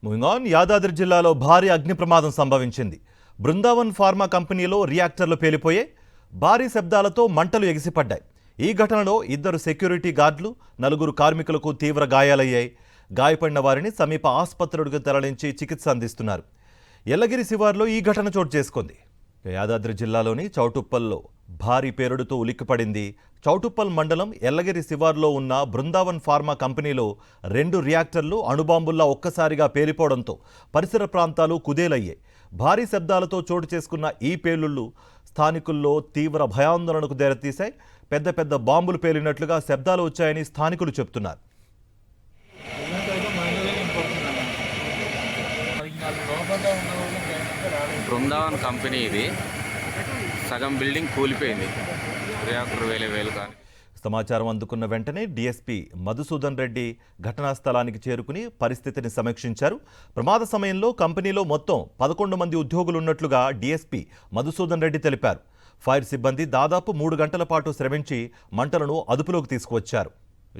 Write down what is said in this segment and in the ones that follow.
Moving on, Yadadri జిల్లాలో భారీ అగ్ని ప్రమాదం సంభవించింది. బృందావన్ ఫార్మా కంపెనీలో రియాక్టర్లు పేలిపోయే భారీ శబ్దాలతో మంటలు ఎగిసిపడ్డాయి. ఈ ఘటనలో 2 సెక్యూరిటీ గార్డులు, 4 కార్మికులకు తీవ్ర గాయాలయ్యాయి. గాయపడిన వారిని సమీప ఆసుపత్రులకు తరలించి చికిత్స అందిస్తున్నారు. ఎల్లగిరి శివార్లో ఈ ఘటన చోటు చేసుకుంది. యాదాద్రి జిల్లాలోని చౌటుప్పల్లో భారీ పేలుడుతో ఉలిక్కిపడింది. చౌటుప్పల్ మండలం ఎల్లగిరి శివార్లో ఉన్న బృందావన్ ఫార్మా కంపెనీలో 2 రియాక్టర్లు అణుబాంబుల్లా ఒక్కసారిగా పేలిపోవడంతో పరిసర ప్రాంతాలు కుదేలయ్యాయి. భారీ శబ్దాలతో చోటు చేసుకున్న ఈ పేలుళ్లు స్థానికుల్లో తీవ్ర భయాందోళనకు దారితీశాయి. పెద్ద పెద్ద బాంబులు పేలినట్లుగా శబ్దాలు వచ్చాయని స్థానికులు చెబుతున్నారు. బృందావన్ కంపెనీ ఇది సగం బిల్డింగ్ కూలిపోయింది. రియాక్టర్ వేలు కానీ సమాచారం అందుకున్న వెంటనే డీఎస్పీ మధుసూదన్ రెడ్డి ఘటనా స్థలానికి చేరుకుని పరిస్థితిని సమీక్షించారు. ప్రమాద సమయంలో కంపెనీలో మొత్తం 11 మంది ఉద్యోగులున్నట్లుగా డీఎస్పీ మధుసూదన్ రెడ్డి తెలిపారు. ఫైర్ సిబ్బంది దాదాపు 3 గంటల పాటు శ్రమించి మంటలను అదుపులోకి తీసుకువచ్చారు.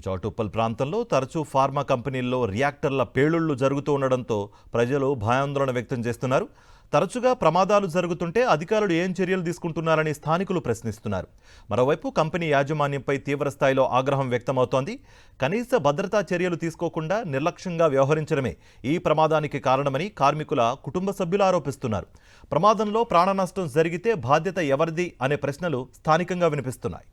చౌటుప్పల్ ప్రాంతంలో తరచూ ఫార్మా కంపెనీల్లో రియాక్టర్ల పేలుళ్లు జరుగుతూ ఉండడంతో ప్రజలు భయాందోళన వ్యక్తం చేస్తున్నారు. తరచుగా ప్రమాదాలు జరుగుతుంటే అధికారులు ఏం చర్యలు తీసుకుంటున్నారని స్థానికులు ప్రశ్నిస్తున్నారు. మరోవైపు కంపెనీ యాజమాన్యంపై తీవ్రస్థాయిలో ఆగ్రహం వ్యక్తమవుతోంది. కనీస భద్రతా చర్యలు తీసుకోకుండా నిర్లక్ష్యంగా వ్యవహరించడమే ఈ ప్రమాదానికి కారణమని కార్మికుల కుటుంబ సభ్యులు ఆరోపిస్తున్నారు. ప్రమాదంలో ప్రాణ నష్టం జరిగితే బాధ్యత ఎవరిది అనే ప్రశ్నలు స్థానికంగా వినిపిస్తున్నాయి.